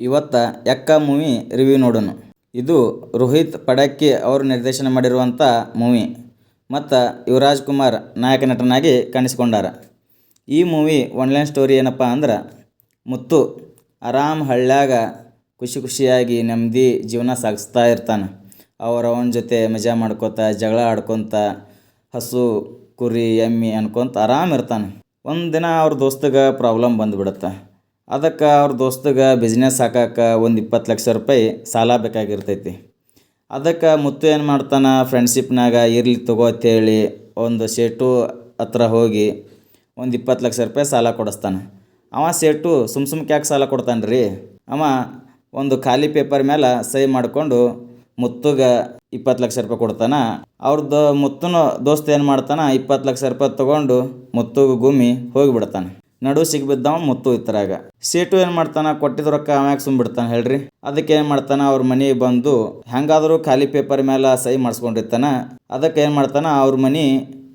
ಇವತ್ತು ಎಕ್ಕ movie review ನೋಡೋಣ. ಇದು ರೋಹಿತ್ ಪಡಕ್ಕಿ ಅವರು ನಿರ್ದೇಶನ ಮಾಡಿರುವಂಥ ಮೂವಿ ಮತ್ತು ಯುವರಾಜ್ ಕುಮಾರ್ ನಾಯಕ ನಟನಾಗಿ ಕಾಣಿಸಿಕೊಂಡಾರ. ಈ ಮೂವಿ ಒನ್ಲೈನ್ ಸ್ಟೋರಿ ಏನಪ್ಪ ಅಂದ್ರೆ, ಮುತ್ತು ಆರಾಮ್ ಹಳ್ಳ್ಯಾಗ ಖುಷಿ ಖುಷಿಯಾಗಿ ನೆಮ್ಮದಿ ಜೀವನ ಸಾಗಿಸ್ತಾ ಇರ್ತಾನೆ. ಅವನ ಜೊತೆ ಮಜಾ ಮಾಡ್ಕೋತ, ಜಗಳ ಆಡ್ಕೊತ, ಹಸು ಕುರಿ ಎಮ್ಮೆ ಅನ್ಕೊಂತ ಆರಾಮ್ ಇರ್ತಾನೆ. ಒಂದು ದಿನ ಅವ್ರ ದೋಸ್ತಗೆ ಪ್ರಾಬ್ಲಮ್ ಬಂದುಬಿಡುತ್ತೆ. ಅದಕ್ಕೆ ಅವ್ರ ದೋಸ್ತಗೆ ಬಿಸ್ನೆಸ್ ಹಾಕಕ್ಕೆ ಒಂದು 20 ಲಕ್ಷ ರೂಪಾಯಿ ಸಾಲ ಬೇಕಾಗಿರ್ತೈತಿ. ಅದಕ್ಕೆ ಮುತ್ತು ಏನು ಮಾಡ್ತಾನೆ, ಫ್ರೆಂಡ್ಶಿಪ್ನಾಗ ಇರಲಿ ತಗೋ ಅಂತೇಳಿ ಒಂದು ಸೇಟು ಹತ್ರ ಹೋಗಿ ಒಂದು 20 ಲಕ್ಷ ರೂಪಾಯಿ ಸಾಲ ಕೊಡಿಸ್ತಾನೆ. ಸೇಟು ಸುಮ್ಕೆ ಯಾಕೆ ಸಾಲ ಕೊಡ್ತಾನೆ ರೀ, ಒಂದು ಖಾಲಿ ಪೇಪರ್ ಮೇಲೆ ಸಹಿ ಮಾಡಿಕೊಂಡು ಮುತ್ತುಗೆ 20 ಲಕ್ಷ ರೂಪಾಯಿ ಕೊಡ್ತಾನೆ. ಅವ್ರದ್ದು ಮುತ್ತನ ದೋಸ್ತ ಏನು ಮಾಡ್ತಾನೆ, 20 ಲಕ್ಷ ರೂಪಾಯಿ ತೊಗೊಂಡು ಮುತ್ತುಗೆ ಗುಮ್ಮಿ ಹೋಗಿಬಿಡ್ತಾನೆ. ನಡು ಸಿಗ್ಬಿದ್ದವ ಮುತ್ತು ಇತ್ತರಾಗ. ಸೇಟು ಏನು ಮಾಡ್ತಾನೆ, ಕೊಟ್ಟಿದ್ದ ರೊಕ್ಕ ಅವಾಗ ಸುಮ್ಬಿಡ್ತಾನೆ ಹೇಳ್ರಿ. ಅದಕ್ಕೆ ಏನು ಮಾಡ್ತಾನೆ, ಅವ್ರ ಮನೆಗೆ ಬಂದು ಹೆಂಗಾದರೂ ಖಾಲಿ ಪೇಪರ್ ಮೇಲೆ ಸಹಿ ಮಾಡಿಸ್ಕೊಂಡಿರ್ತಾನೆ. ಅದಕ್ಕೆ ಏನು ಮಾಡ್ತಾನೆ, ಅವ್ರ ಮನೆ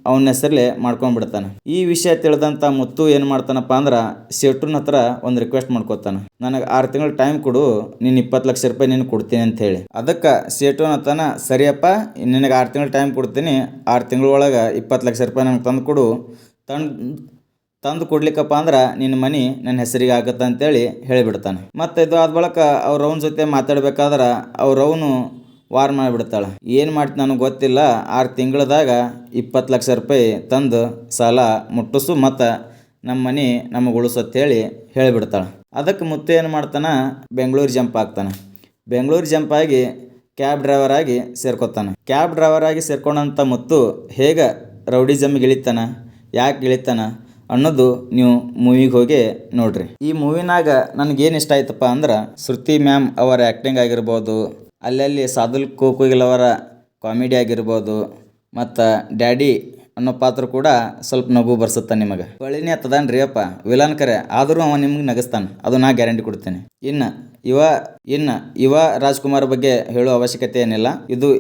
ಅವನ ಹೆಸರಲ್ಲೇ ಮಾಡ್ಕೊಂಡ್ಬಿಡ್ತಾನೆ. ಈ ವಿಷಯ ತಿಳಿದಂಥ ಮುತ್ತು ಏನು ಮಾಡ್ತಾನಪ್ಪ ಅಂದ್ರೆ, ಸೇಟುನ ಹತ್ರ ಒಂದು ರಿಕ್ವೆಸ್ಟ್ ಮಾಡ್ಕೋತಾನೆ, ನನಗೆ 6 ತಿಂಗಳು ಟೈಮ್ ಕೊಡು, ನೀನು 20 ಲಕ್ಷ ರೂಪಾಯಿ ನೀನು ಕೊಡ್ತೀನಿ ಅಂತ ಹೇಳಿ. ಅದಕ್ಕೆ ಸೇಟುನ ಹತ್ತಾನ, ಸರಿಯಪ್ಪ ನಿನಗೆ 6 ತಿಂಗಳು ಟೈಮ್ ಕೊಡ್ತೀನಿ, 6 ತಿಂಗಳೊಳಗೆ 20 ಲಕ್ಷ ರೂಪಾಯಿ ನನಗೆ ತಂದು ಕೊಡು. ತಂದು ಕೊಡ್ಲಿಕ್ಕಪ್ಪ ಅಂದ್ರೆ ನಿನ್ನ ಮನೆ ನನ್ನ ಹೆಸರಿಗೆ ಆಗುತ್ತೆ ಅಂತೇಳಿ ಹೇಳಿಬಿಡ್ತಾನೆ. ಮತ್ತು ಇದು ಆದ ಬಳಿಕ ಅವ್ರವನ ಜೊತೆ ಮಾತಾಡ್ಬೇಕಾದ್ರೆ ಅವ್ರವನು ವಾರ್ ಮಾಡಿಬಿಡ್ತಾಳೆ. ಏನು ಮಾಡ್ತೀನಿ ನನಗೆ ಗೊತ್ತಿಲ್ಲ, 6 ತಿಂಗಳದಾಗ 20 ಲಕ್ಷ ರೂಪಾಯಿ ತಂದು ಸಾಲ ಮುಟ್ಟಿಸು ಮತ್ತು ನಮ್ಮ ಮನೆ ನಮಗೆ ಉಳಿಸು ಅಂತೇಳಿ ಹೇಳಿಬಿಡ್ತಾಳೆ. ಅದಕ್ಕೆ ಮುತ್ತು ಏನು ಮಾಡ್ತಾನೆ, ಬೆಂಗಳೂರು ಜಂಪ್ ಆಗ್ತಾನೆ. ಬೆಂಗಳೂರು ಜಂಪ್ ಆಗಿ ಕ್ಯಾಬ್ ಡ್ರೈವರ್ ಆಗಿ ಸೇರ್ಕೊತಾನೆ. ಕ್ಯಾಬ್ ಡ್ರೈವರ್ ಆಗಿ ಸೇರ್ಕೊಂಡಂಥ ಮುತ್ತು ಹೇಗೆ ರೌಡಿಸಮ್ಗೆ ಇಳಿತಾನೆ, ಯಾಕೆ ಇಳಿತಾನೆ ಅನ್ನೋದು ನೀವು ಮೂವಿಗೆ ಹೋಗಿ ನೋಡ್ರಿ. ಈ ಮೂವಿನಾಗ ನನಗೇನು ಇಷ್ಟ ಆಯ್ತಪ್ಪ ಅಂದ್ರೆ, ಶ್ರುತಿ ಮ್ಯಾಮ್ ಅವರ ಆ್ಯಕ್ಟಿಂಗ್ ಆಗಿರ್ಬೋದು, ಅಲ್ಲಲ್ಲಿ ಸಾದುಲ್ ಕೋಕಿಲ್ ಅವರ ಕಾಮಿಡಿ ಆಗಿರ್ಬೋದು, ಮತ್ತು ಡ್ಯಾಡಿ ಅನ್ನೋ ಪಾತ್ರ ಕೂಡ ಸ್ವಲ್ಪ ನಗು ಬರ್ಸುತ್ತೆ ನಿಮಗೆ. ಒಳ್ಳೆನೇ ಆಗ್ತದಾನ್ರಿ ಅಪ್ಪ ವಿಲನ್ ಕರೆ, ಆದರೂ ಅವ ನಿಮ್ಗೆ ನಗಿಸ್ತಾನೆ, ಅದು ನಾ ಗ್ಯಾರಂಟಿ ಕೊಡ್ತೇನೆ. ಇನ್ನು ಯುವ ರಾಜ್ಕುಮಾರ್ ಬಗ್ಗೆ ಹೇಳೋ ಅವಶ್ಯಕತೆ ಏನಿಲ್ಲ. ಇದು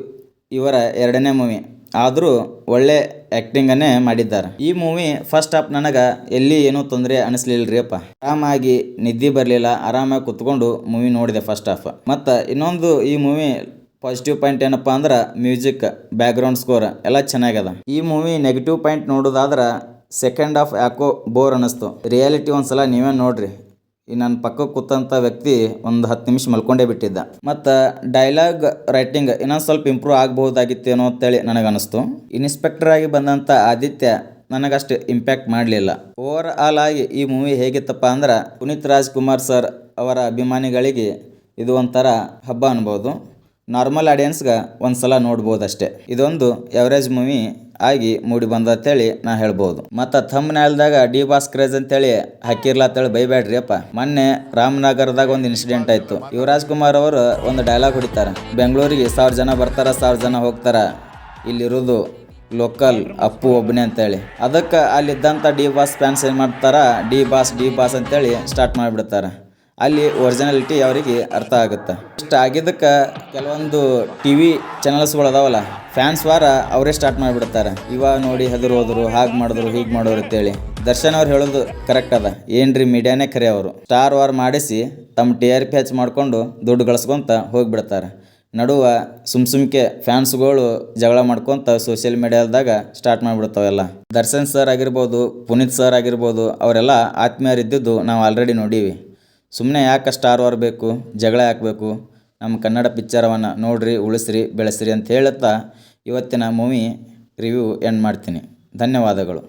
ಇವರ 2ನೇ ಮೂವಿ, ಆದರೂ ಒಳ್ಳೆ ಆ್ಯಕ್ಟಿಂಗನ್ನೇ ಮಾಡಿದ್ದಾರೆ. ಈ ಮೂವಿ ಫಸ್ಟ್ ಹಾಫ್ ನನಗೆ ಎಲ್ಲಿ ಏನೂ ತೊಂದರೆ ಅನಿಸ್ಲಿಲ್ಲ ರೀ ಅಪ್ಪ. ಆರಾಮಾಗಿ ನಿದ್ದೆ ಬರಲಿಲ್ಲ, ಆರಾಮಾಗಿ ಕುತ್ಕೊಂಡು ಮೂವಿ ನೋಡಿದೆ ಫಸ್ಟ್ ಹಾಫ್. ಮತ್ತು ಇನ್ನೊಂದು ಈ ಮೂವಿ ಪಾಸಿಟಿವ್ ಪಾಯಿಂಟ್ ಏನಪ್ಪ ಅಂದ್ರೆ, ಮ್ಯೂಸಿಕ್, ಬ್ಯಾಕ್ಗ್ರೌಂಡ್ ಸ್ಕೋರ್ ಎಲ್ಲ ಚೆನ್ನಾಗ್ಯದ. ಈ ಮೂವಿ ನೆಗೆಟಿವ್ ಪಾಯಿಂಟ್ ನೋಡೋದಾದ್ರೆ, ಸೆಕೆಂಡ್ ಹಾಫ್ ಯಾಕೋ ಬೋರ್ ಅನ್ನಿಸ್ತು. ರಿಯಾಲಿಟಿ ಒಂದ್ಸಲ ನೀವೇ ನೋಡ್ರಿ. ಈ ನನ್ನ ಪಕ್ಕಕ್ಕೆ ಕೂತಂಥ ವ್ಯಕ್ತಿ ಒಂದು 10 ನಿಮಿಷ ಮಲ್ಕೊಂಡೇ ಬಿಟ್ಟಿದ್ದ. ಮತ್ತು ಡೈಲಾಗ್ ರೈಟಿಂಗ್ ಇನ್ನೊಂದು ಸ್ವಲ್ಪ ಇಂಪ್ರೂವ್ ಆಗ್ಬೋದಾಗಿತ್ತೇನೋ ಅಂತೇಳಿ ನನಗನ್ನಿಸ್ತು. ಇನ್ಸ್ಪೆಕ್ಟರ್ ಆಗಿ ಬಂದಂಥ ಆದಿತ್ಯ ನನಗಷ್ಟು ಇಂಪ್ಯಾಕ್ಟ್ ಮಾಡಲಿಲ್ಲ. ಓವರ್ ಆಲ್ ಆಗಿ ಈ ಮೂವಿ ಹೇಗಿತ್ತಪ್ಪ ಅಂದ್ರೆ, ಪುನೀತ್ ರಾಜ್ಕುಮಾರ್ ಸರ್ ಅವರ ಅಭಿಮಾನಿಗಳಿಗೆ ಇದು ಒಂಥರ ಹಬ್ಬ ಅನ್ಬೋದು. ನಾರ್ಮಲ್ ಆಡಿಯನ್ಸ್ಗೆ ಒಂದು ಸಲ ನೋಡ್ಬೋದು ಅಷ್ಟೇ. ಇದೊಂದು ಎವರೇಜ್ ಮೂವಿ ಆಗಿ ಮೂಡಿ ಬಂದ ಅಂತೇಳಿ ನಾ ಹೇಳ್ಬೋದು. ಮತ್ತು ಥಂಬ್ನೇಲ್ದಾಗ ಡಿ ಬಾಸ್ ಕ್ರೇಜ್ ಅಂತೇಳಿ ಹಾಕಿರ್ಲ ಅಂತೇಳಿ ಬೈಬೇಡ್ರಿ ಅಪ್ಪ. ಮೊನ್ನೆ ರಾಮನಗರದಾಗ ಒಂದು ಇನ್ಸಿಡೆಂಟ್ ಆಯಿತು. ಯುವರಾಜ್ ಕುಮಾರ್ ಅವರು ಒಂದು ಡೈಲಾಗ್ ಹೊಡಿತಾರೆ, ಬೆಂಗಳೂರಿಗೆ 1000 ಜನ ಬರ್ತಾರ, 1000 ಜನ ಹೋಗ್ತಾರ, ಇಲ್ಲಿರೋದು ಲೋಕಲ್ ಅಪ್ಪು ಒಬ್ಬನೇ ಅಂತೇಳಿ. ಅದಕ್ಕೆ ಅಲ್ಲಿದ್ದಂಥ ಡಿ ಬಾಸ್ ಫ್ಯಾನ್ಸ್ ಏನು ಮಾಡ್ತಾರ, ಡಿ ಬಾಸ್ ಅಂತೇಳಿ ಸ್ಟಾರ್ಟ್ ಮಾಡಿಬಿಡ್ತಾರೆ. ಅಲ್ಲಿ ಒರಿಜಿನಾಲಿಟಿ ಅವರಿಗೆ ಅರ್ಥ ಆಗುತ್ತೆ. ಇಷ್ಟ ಆಗಿದ್ದಕ್ಕೆ ಕೆಲವೊಂದು TV ಚಾನಲ್ಸ್ಗಳು ಅದಾವಲ್ಲ, ಫ್ಯಾನ್ಸ್ ವಾರ ಅವರೇ ಸ್ಟಾರ್ಟ್ ಮಾಡಿಬಿಡ್ತಾರೆ, ಇವಾಗ ನೋಡಿ ಹೆದರು ಹೋದರು, ಹಾಗೆ ಮಾಡಿದ್ರು ಹೀಗೆ ಮಾಡೋರು ಅಂತೇಳಿ. ದರ್ಶನ್ ಅವ್ರು ಹೇಳೋದು ಕರೆಕ್ಟ್ ಅದ, ಏನ್ರಿ ಮೀಡಿಯಾನೇ ಖರೆ. ಅವರು ಸ್ಟಾರ್ ವಾರ್ ಮಾಡಿಸಿ ತಮ್ಮ TRP ಹೆಚ್ಚು ಮಾಡಿಕೊಂಡು ದುಡ್ಡು ಗಳಿಸ್ಕೊಂತ ಹೋಗಿಬಿಡ್ತಾರೆ. ನಡುವ ಸುಮ್ಕೆ ಫ್ಯಾನ್ಸ್ಗಳು ಜಗಳ ಮಾಡ್ಕೊತ ಸೋಷಿಯಲ್ ಮೀಡಿಯಾದಾಗ ಸ್ಟಾರ್ಟ್ ಮಾಡಿಬಿಡ್ತಾವೆಲ್ಲ. ದರ್ಶನ್ ಸರ್ ಆಗಿರ್ಬೋದು, ಪುನೀತ್ ಸರ್ ಆಗಿರ್ಬೋದು, ಅವರೆಲ್ಲ ಆತ್ಮೀಯರಿದ್ದಿದ್ದು ನಾವು ಆಲ್ರೆಡಿ ನೋಡೀವಿ. ಸುಮ್ಮನೆ ಯಾಕೆ ಸ್ಟಾರ್ ವಾರ್ ಬೇಕು, ಜಗಳ ಹಾಕಬೇಕು, ನಮ್ಮ ಕನ್ನಡ ಪಿಕ್ಚರವನ್ನು ನೋಡ್ರಿ, ಉಳಿಸ್ರಿ, ಬೆಳೆಸ್ರಿ ಅಂತ ಹೇಳುತ್ತಾ ಇವತ್ತಿನ ಮೂವಿ ರಿವ್ಯೂ ಎಂಡ್ ಮಾಡ್ತೀನಿ. ಧನ್ಯವಾದಗಳು.